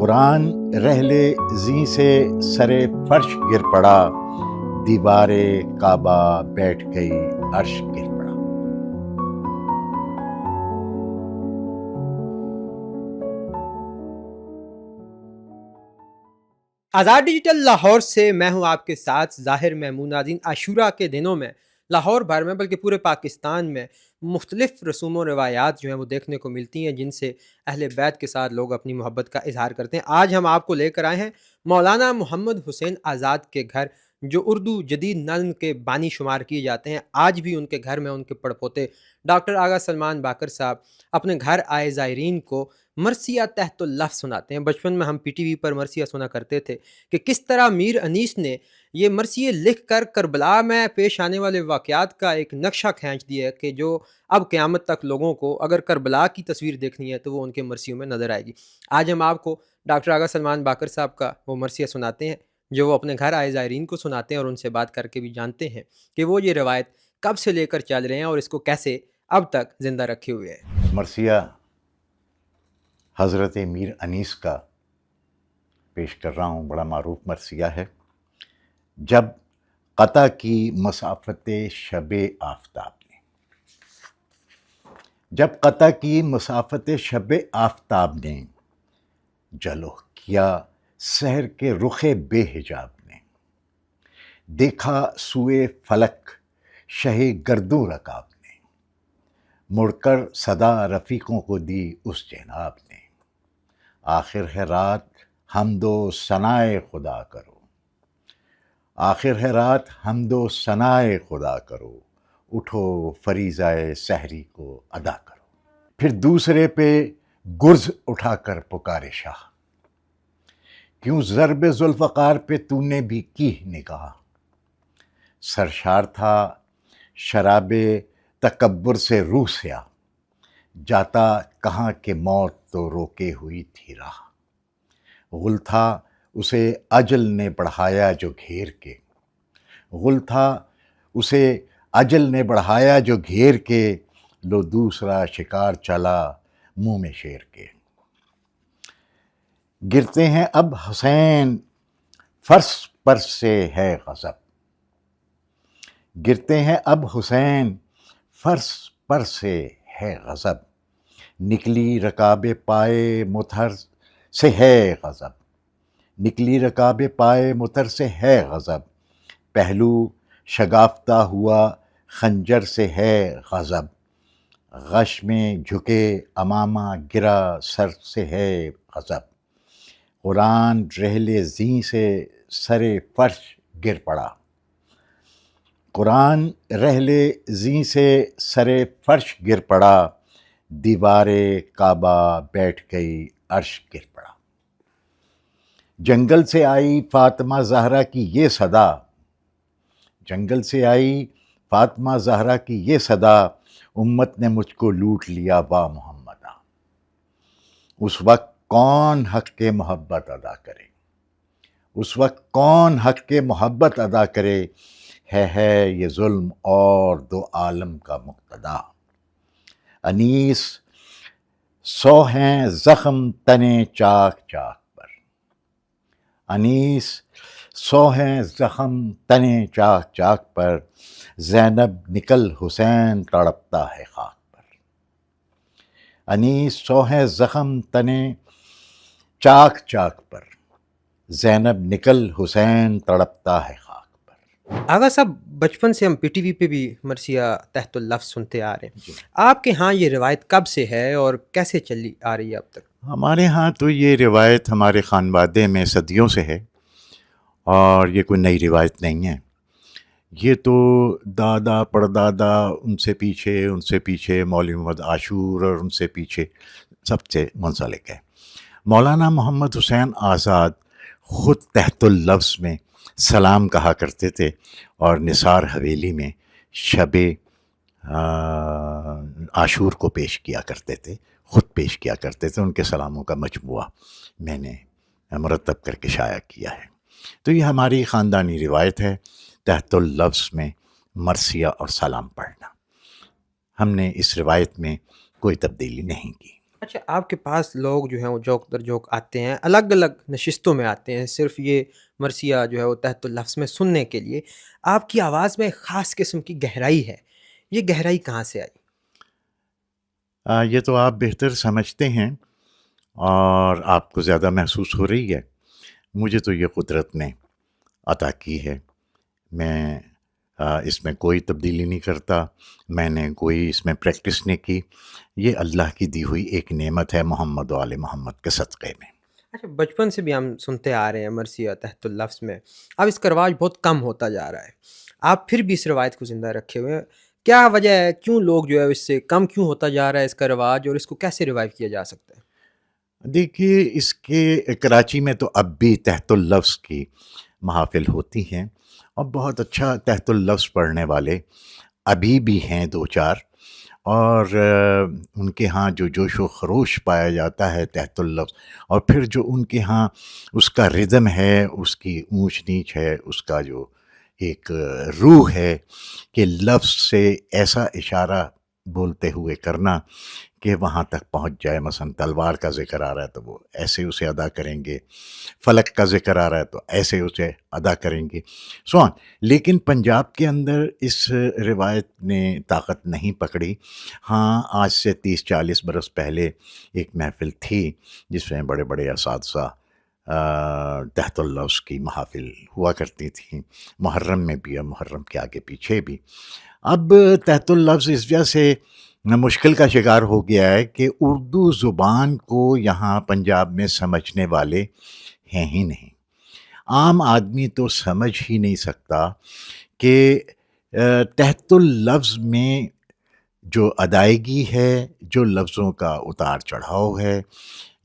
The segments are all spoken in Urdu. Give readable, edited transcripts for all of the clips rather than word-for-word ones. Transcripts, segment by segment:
قرآن رحلے زیں سے سرے فرش گر پڑا، دیوار کعبہ بیٹھ گئی عرش گر پڑا۔ آزاد ڈیجیٹل لاہور سے میں ہوں آپ کے ساتھ ظاہر محمود۔ ناظرین، عاشورہ کے دنوں میں لاہور بھر میں بلکہ پورے پاکستان میں مختلف رسوم و روایات جو ہیں وہ دیکھنے کو ملتی ہیں جن سے اہل بیت کے ساتھ لوگ اپنی محبت کا اظہار کرتے ہیں۔ آج ہم آپ کو لے کر آئے ہیں مولانا محمد حسین آزاد کے گھر، جو اردو جدید نظم کے بانی شمار کیے جاتے ہیں۔ آج بھی ان کے گھر میں ان کے پڑپوتے ڈاکٹر آغا سلمان باقر صاحب اپنے گھر آئے زائرین کو مرثیہ تحت اللفظ سناتے ہیں۔ بچپن میں ہم پی ٹی وی پر مرثیہ سنا کرتے تھے کہ کس طرح میر انیس نے یہ مرثیے لکھ کر کربلا میں پیش آنے والے واقعات کا ایک نقشہ کھینچ دیا ہے کہ جو اب قیامت تک لوگوں کو اگر کربلا کی تصویر دیکھنی ہے تو وہ ان کے مرثیوں میں نظر آئے گی۔ آج ہم آپ کو ڈاکٹر آغا سلمان باقر صاحب کا وہ مرثیہ سناتے ہیں جو وہ اپنے گھر آئے زائرین کو سناتے ہیں، اور ان سے بات کر کے بھی جانتے ہیں کہ وہ یہ روایت کب سے لے کر چل رہے ہیں اور اس کو کیسے اب تک زندہ رکھے ہوئے ہیں۔ مرثیہ حضرت میر انیس کا پیش کر رہا ہوں۔ بڑا معروف مرثیہ ہے۔ جب قطع کی مسافت شب آفتاب نے، جب قطع کی مسافت شب آفتاب نے، جلو کیا سحر کے رخ بے حجاب نے، دیکھا سوئے فلک شہ گردوں رکاب نے، مڑ کر صدا رفیقوں کو دی اس جناب نے، آخر ہے رات حمد و ثنائے خدا کرو، آخر ہے رات حمد و ثنائے خدا کرو، اٹھو فریضہ سحری کو ادا کرو۔ پھر دوسرے پہ گرز اٹھا کر پکارے شاہ، کیوں ضرب ذوالفقار پہ تو نے بھی کی نگاہ، سرشار تھا شراب تکبر سے روح سیاہ، جاتا کہاں کہ موت تو روکے ہوئی تھی راہ، غل تھا اسے اجل نے بڑھایا جو گھیر کے، غل تھا اسے اجل نے بڑھایا جو گھیر کے، لو دوسرا شکار چلا منہ میں شیر کے، گرتے ہیں اب حسین فرش پر سے ہے غضب، گرتے ہیں اب حسین فرش پر سے ہے غضب، نکلی رکاب پائے مطہر سے ہے غضب، نکلی رکاب پائے مطہر سے ہے غضب، پہلو شگافتہ ہوا خنجر سے ہے غضب، غش میں جھکے امامہ گرا سر سے ہے غضب، قرآن رحلے زیں سے سرے فرش گر پڑا، قرآن رحلے زیں سے سرے فرش گر پڑا، دیوار کعبہ بیٹھ گئی عرش گر پڑا۔ جنگل سے آئی فاطمہ زہرا کی یہ صدا، جنگل سے آئی فاطمہ زہرا کی یہ صدا، امت نے مجھ کو لوٹ لیا وا محمدہ، اس وقت کون حق کے محبت ادا کرے، اس وقت کون حق کے محبت ادا کرے، ہے یہ ظلم اور دو عالم کا مقتدا، انیس سو ہیں زخم تنے چاک چاک پر، انیس سو ہیں زخم تنے چاک چاک پر، زینب نکل حسین تڑپتا ہے خاک پر، انیس سو ہیں زخم تنے چاک چاک پر، زینب نکل حسین تڑپتا ہے خاک پر۔ آغا صاحب، بچپن سے ہم پی ٹی وی پہ بھی مرثیہ تحت اللفظ سنتے آ رہے ہیں، آپ کے ہاں یہ روایت کب سے ہے اور کیسے چلی آ رہی ہے اب تک؟ ہمارے ہاں تو یہ روایت ہمارے خانوادے میں صدیوں سے ہے، اور یہ کوئی نئی روایت نہیں ہے، یہ تو دادا پردادا ان سے پیچھے مولوی محمد عاشور اور ان سے پیچھے سب سے منسلک ہے۔ مولانا محمد حسین آزاد خود تحت اللفظ میں سلام کہا کرتے تھے، اور نثار حویلی میں شب عاشور کو پیش کیا کرتے تھے، خود پیش کیا کرتے تھے، ان کے سلاموں کا مجموعہ میں نے مرتب کر کے شائع کیا ہے۔ تو یہ ہماری خاندانی روایت ہے، تحت اللفظ میں مرثیہ اور سلام پڑھنا۔ ہم نے اس روایت میں کوئی تبدیلی نہیں کی۔ اچھا آپ کے پاس لوگ جو ہیں وہ جوک در جوک آتے ہیں، الگ الگ نشستوں میں آتے ہیں، صرف یہ مرثیہ جو ہے وہ تحت اللفظ میں سننے کے لیے۔ آپ کی آواز میں ایک خاص قسم کی گہرائی ہے، یہ گہرائی کہاں سے آئی؟ یہ تو آپ بہتر سمجھتے ہیں اور آپ کو زیادہ محسوس ہو رہی ہے۔ مجھے تو یہ قدرت نے عطا کی ہے۔ میں اس میں کوئی تبدیلی نہیں کرتا، میں نے کوئی اس میں پریکٹس نہیں کی۔ یہ اللہ کی دی ہوئی ایک نعمت ہے محمد و آل محمد کے صدقے میں۔ اچھا بچپن سے بھی ہم سنتے آ رہے ہیں مرثیہ تحت اللفظ میں، اب اس کا رواج بہت کم ہوتا جا رہا ہے، آپ پھر بھی اس روایت کو زندہ رکھے ہوئے ہیں، کیا وجہ ہے، کیوں لوگ جو ہے اس سے کم کیوں ہوتا جا رہا ہے اس کا رواج، اور اس کو کیسے ریوائیو کیا جا سکتا ہے؟ دیکھیے اس کے کراچی میں تو اب بھی تحت اللفظ کی محافل ہوتی ہیں اور بہت اچھا تحت اللفظ پڑھنے والے ابھی بھی ہیں دو چار، اور ان کے ہاں جو جوش و خروش پایا جاتا ہے تحت اللفظ، اور پھر جو ان کے ہاں اس کا ردم ہے، اس کی اونچ نیچ ہے، اس کا جو ایک روح ہے کہ لفظ سے ایسا اشارہ بولتے ہوئے کرنا کہ وہاں تک پہنچ جائے۔ مثلا تلوار کا ذکر آ رہا ہے تو وہ ایسے اسے ادا کریں گے، فلک کا ذکر آ رہا ہے تو ایسے اسے ادا کریں گے، سوان۔ لیکن پنجاب کے اندر اس روایت نے طاقت نہیں پکڑی۔ ہاں آج سے 30-40 برس پہلے ایک محفل تھی جس میں بڑے بڑے اساتذہ تحت اللفظ کی محافل ہوا کرتی تھیں، محرم میں بھی اور محرم کے آگے پیچھے بھی۔ اب تحت اللفظ اس وجہ سے مشکل کا شکار ہو گیا ہے کہ اردو زبان کو یہاں پنجاب میں سمجھنے والے ہیں ہی نہیں۔ عام آدمی تو سمجھ ہی نہیں سکتا کہ تحت اللفظ میں جو ادائیگی ہے، جو لفظوں کا اتار چڑھاؤ ہے،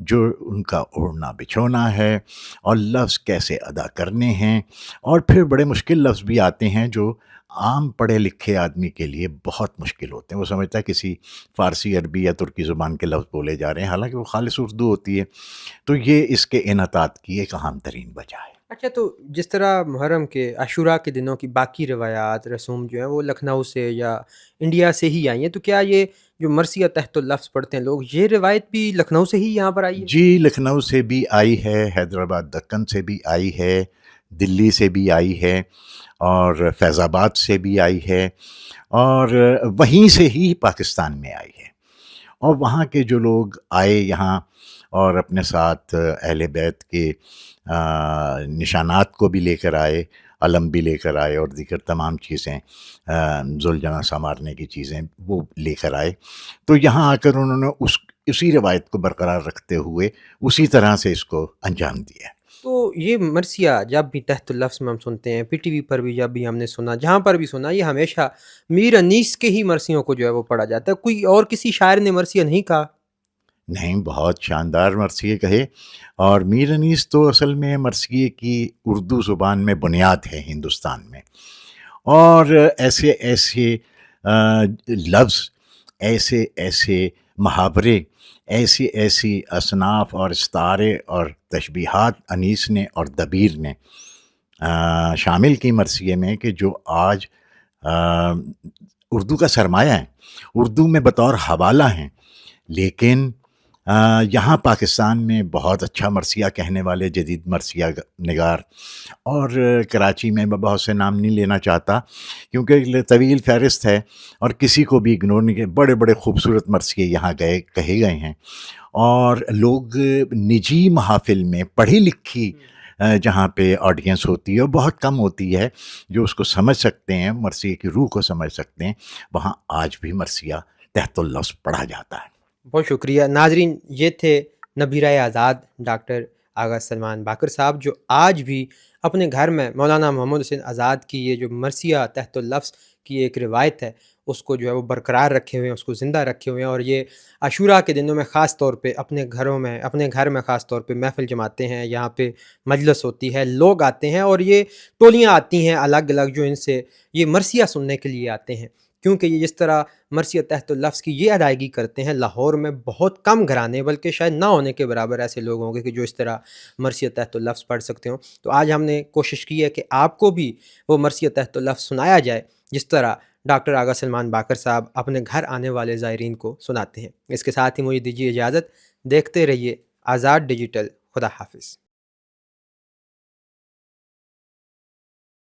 جو ان کا اوڑھنا بچھونا ہے، اور لفظ کیسے ادا کرنے ہیں، اور پھر بڑے مشکل لفظ بھی آتے ہیں جو عام پڑھے لکھے آدمی کے لیے بہت مشکل ہوتے ہیں۔ وہ سمجھتا ہے کسی فارسی، عربی یا ترکی زبان کے لفظ بولے جا رہے ہیں، حالانکہ وہ خالص اردو ہوتی ہے۔ تو یہ اس کے انحطاط کی ایک اہم ترین وجہ ہے۔ اچھا تو جس طرح محرم کے عاشوراء کے دنوں کی باقی روایات رسوم جو ہیں وہ لکھنؤ سے یا انڈیا سے ہی آئی ہیں، تو کیا یہ جو مرثیہ تحت اللفظ پڑھتے ہیں لوگ، یہ روایت بھی لکھنؤ سے ہی یہاں پر آئی ہے؟ جی لکھنؤ سے بھی آئی ہے، حیدرآباد دکن سے بھی آئی ہے، دلی سے بھی آئی ہے، اور فیض آباد سے بھی آئی ہے، اور وہیں سے ہی پاکستان میں آئی ہے۔ اور وہاں کے جو لوگ آئے یہاں اور اپنے ساتھ اہل بیت کے نشانات کو بھی لے کر آئے، علم بھی لے کر آئے، اور دیگر تمام چیزیں، ذوالجناح سنوارنے کی چیزیں وہ لے کر آئے، تو یہاں آ کر انہوں نے اسی روایت کو برقرار رکھتے ہوئے اسی طرح سے اس کو انجام دیا۔ تو یہ مرثیہ جب بھی تحت اللفظ میں ہم سنتے ہیں، پی ٹی وی پر بھی جب بھی ہم نے سنا، جہاں پر بھی سنا، یہ ہمیشہ میر انیس کے ہی مرثیوں کو جو ہے وہ پڑھا جاتا ہے، کوئی اور کسی شاعر نے مرثیہ نہیں کہا؟ نہیں، بہت شاندار مرثیے کہے، اور میر انیس تو اصل میں مرثیے کی اردو زبان میں بنیاد ہے ہندوستان میں، اور ایسے ایسے لفظ، ایسے ایسے محاورے، ایسی ایسی اصناف اور استعارے اور تشبیہات انیس نے اور دبیر نے شامل کی مرثیے میں، کہ جو آج اردو کا سرمایہ ہیں، اردو میں بطور حوالہ ہیں، لیکن یہاں پاکستان میں بہت اچھا مرثیہ کہنے والے جدید مرثیہ نگار، اور کراچی میں میں بہت سے نام نہیں لینا چاہتا کیونکہ طویل فہرست ہے، اور کسی کو بھی اگنور نہیں، کہ بڑے بڑے خوبصورت مرثیے یہاں کہے گئے ہیں، اور لوگ نجی محافل میں پڑھی لکھی جہاں پہ آڈینس ہوتی ہے وہ بہت کم ہوتی ہے جو اس کو سمجھ سکتے ہیں، مرثیے کی روح کو سمجھ سکتے ہیں، وہاں آج بھی مرثیہ تحت اللفظ پڑھا جاتا ہے۔ بہت شکریہ ناظرین، یہ تھے نبیرہ آزاد ڈاکٹر آغا سلمان باقر صاحب، جو آج بھی اپنے گھر میں مولانا محمد حسین آزاد کی یہ جو مرثیہ تحت اللفظ کی ایک روایت ہے اس کو جو ہے وہ برقرار رکھے ہوئے ہیں، اس کو زندہ رکھے ہوئے ہیں، اور یہ عاشوراء کے دنوں میں خاص طور پہ اپنے گھر میں خاص طور پہ محفل جماتے ہیں، یہاں پہ مجلس ہوتی ہے، لوگ آتے ہیں، اور یہ ٹولیاں آتی ہیں الگ الگ جو ان سے یہ مرثیہ سننے کے لیے آتے ہیں، کیونکہ یہ جس طرح مرثیہ تحت اللفظ کی یہ ادائیگی کرتے ہیں، لاہور میں بہت کم گھرانے بلکہ شاید نہ ہونے کے برابر ایسے لوگ ہوں گے کہ جو اس طرح مرثیہ تحت اللفظ پڑھ سکتے ہوں۔ تو آج ہم نے کوشش کی ہے کہ آپ کو بھی وہ مرثیہ تحت اللفظ سنایا جائے جس طرح ڈاکٹر آغا سلمان باقر صاحب اپنے گھر آنے والے زائرین کو سناتے ہیں۔ اس کے ساتھ ہی مجھے دیجیے اجازت، دیکھتے رہیے آزاد ڈیجیٹل۔ خدا حافظ۔